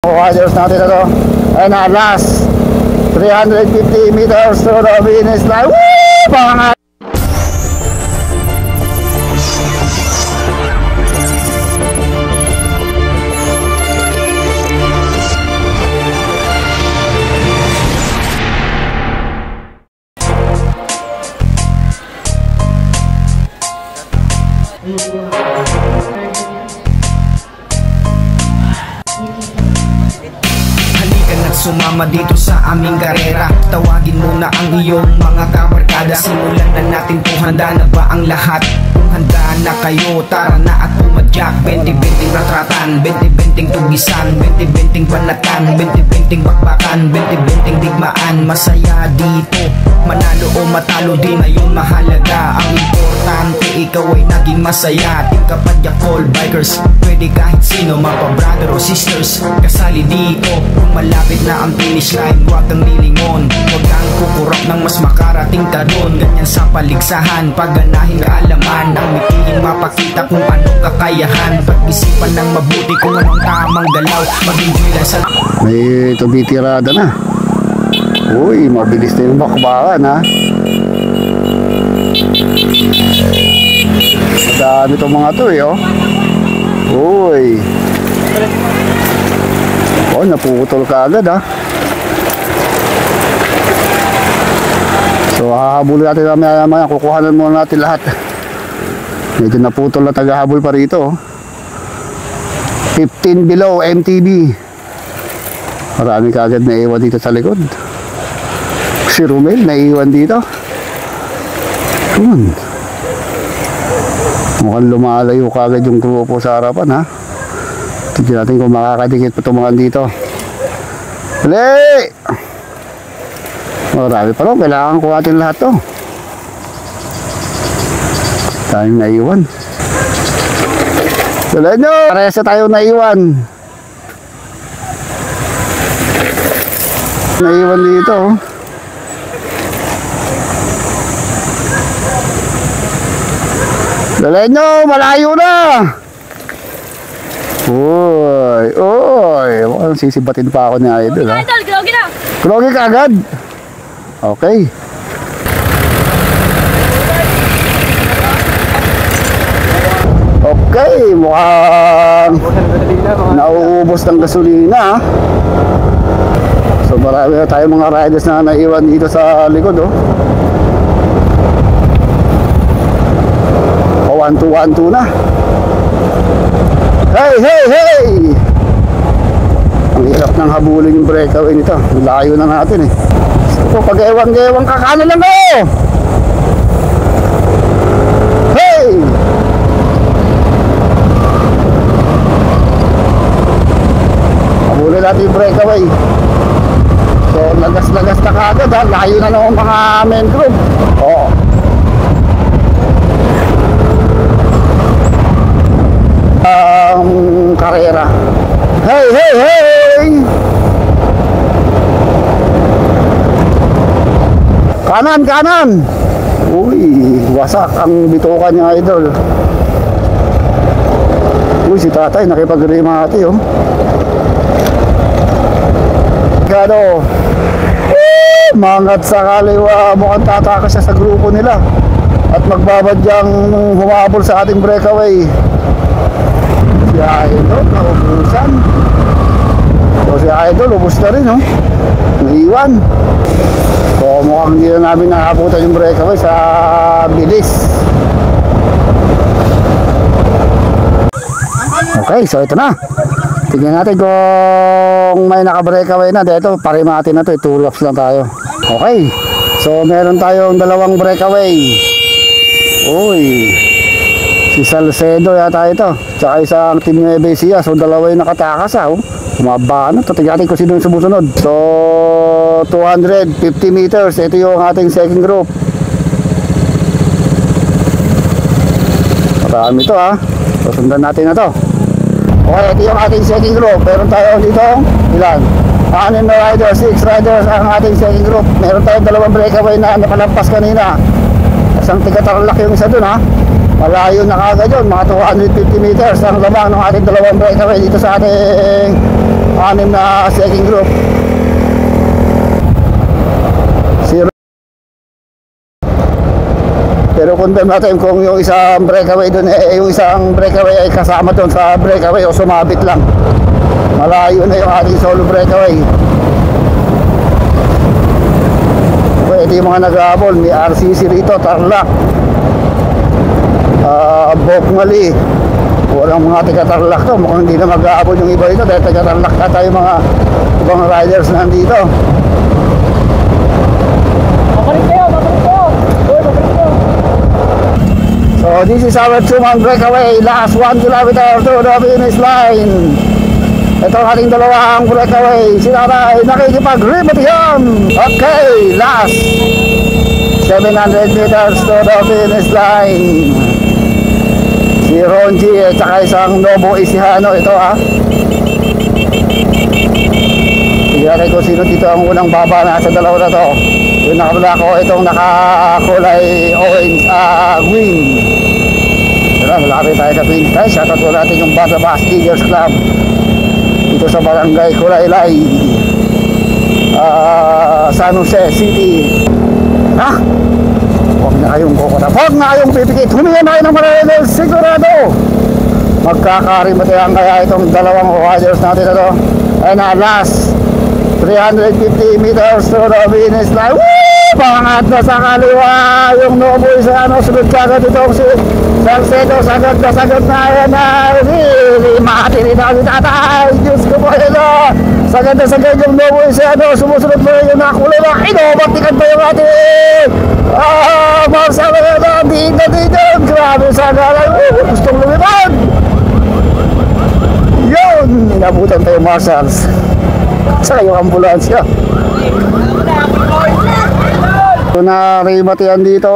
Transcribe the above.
Riders natin na to. Ayun na, last 350 meters to the finish line. Woo! Mga sumama dito sa aming karera. Tawagin mo na ang iyong mga kabarkada. Simulan na natin to, handa na ba ang lahat? Kung handa na kayo, tara na at pumadyak. 20-20 ratratan, 20-20 tugisan, 20-20 panatan, 20-20 bakbakan, 20-20 digmaan. Masaya dito, manalo o matalo din ngayon mahalaga. Ang importante, ikaw ay naging masaya. Team Kapadyak All Bikers, pwede kahit sino, mapa brother o sisters, kasali dito. Kung malapit na ang finish line, huwag kang lilingon, huwag kang kukurap ng mas makarating ka doon. Ganyan sa paligsahan, pagganahin kaalaman, ang mitingin mapakita kung anong kakayahan. Pag-isipan ng mabuti kung anong tamang galaw, mag-enjoy lang sa... may tumitirada na. Uy, mabilis na yung bakbakan ha. Madami itong mga to eh oh. Uy. Oh, naputol ka agad ha. So hahabulin natin mamaya, kukuhanan muna natin lahat. Medyo naputol na tagahabol pa rito. 15 below MTB. Marami ka agad na iwan dito sa likod. Si Romel naiwan dito. Mukhang lumalayo ka agad yung grupo sa harapan ha. Tignan natin kung makakadikit pa itong mga dito. Huli! Marami pa rin. Kailangan ko natin lahat to. Tayong naiwan. Dala nyo! Paresa tayo naiwan. Naiwan dito. Dala nyo! Malayo na! Uy, uy, mukhang sisibatin pa ako ni Idol ha. Idol, grogi na. Grogi ka agad. Okay. Okay, mukhang nauubos ng gasolina. So marami na tayong mga riders na naiwan dito sa likod oh. 1-2-1-2 na. Hey, hey, hey! Ang hirap ng habulin yung breakaway nito. Layo na natin eh. So, pag ewang-ewang kakano lang ako! Hey! Habulin natin yung breakaway. So, lagas-lagas na kagad ha. Layo na ng mga main group. Oo. Karera. Hey, hey, hey! Kanan, kanan! Uy, wasak ang bituka niya Idol. Uy, si tatay nakipag-remate oh. Gano? Mangat sa kaliwa, mukhang tatakas siya sa grupo nila. At magbabadyang humabol sa ating breakaway. Si Idol, naubusan. So si Idol, ubus na rin, no? Naiwan. So mukhang hindi na namin nakaputan yung breakaway sa bilis. Okay, so ito na. Tignan natin kung may naka-breakaway na. Dito, parimati na to. 2 laps lang tayo. Okay. So meron tayong dalawang breakaway. Uy. Si Salcedo yata ito. Tsaka isang Team Nueva Ecija. So dalawa yung nakatakas ha. Umaba na. Tignan natin kung sino yung sumusunod. So 250 meters. Ito yung ating second group. Marami ito ha. So sundan natin na to. Okay, ito yung ating second group. Meron tayo dito. Ilan? 6 na riders, 6 riders ang ating second group. Meron tayong dalawang breakaway na nakalampas kanina. Isang tigatarlak yung isa dun ha. Malayo na kagad yun, mga 250 meters ang labang ng ating dalawang breakaway dito sa ating anim na second group. Pero confirm natin kung yung isang breakaway doon yung isang breakaway ay kasama doon sa breakaway o sumabit lang. Malayo na yung ating solo breakaway. Pwede yung mga nag-aabol, may RCC rito, Tarlac, Bokmali. Walang mga taga-Tarlac to, mukhang hindi na mag-aabol yung iba rito dahil taga-Tarlac ata yung mga ibang riders na nandito. Mabalik kayo! So this is our 2-man breakaway, last 1 kilometer to the finish line. Ito ang ating dalawang breakaway, sila ay nakikipag-rebatihan. Okay, last 700 meters to the finish line. Si Ronji at saka isang Novo Ecijano ito Tignan ko sino dito ang unang baba na sa dalawa na to. Yung nakabala ko itong nakakulay orange green. Pero malapit tayo sa finish line. Shoutout ko natin yung Barnabas Eagles Club dito sa barangay Kulaylay, San Jose City. Huwag na kayong kukuna, huwag na kayong pipikit. Humingan na kayo ng malalagay, sigurado magkakarimatayan kaya itong dalawang riders natin na to. Ay na, last 350 meters to the finish line. Woo! Pangat na sa kaliwa yung Novo Ecijano. Sunod kagad itong si Salcedo. Sagad na yan na really matinin na si tatay. Diyos ko po yun. Sagad na sagad yung Novo Ecijano. Sumusunod mo yung nakulay na inobatikan pa yung ating Marcel na dito. Grabe sa galay. Gustong lumipad. Yun, inabutan tayo Marshals. Saka yung ambulansya. Ito na rimatian dito.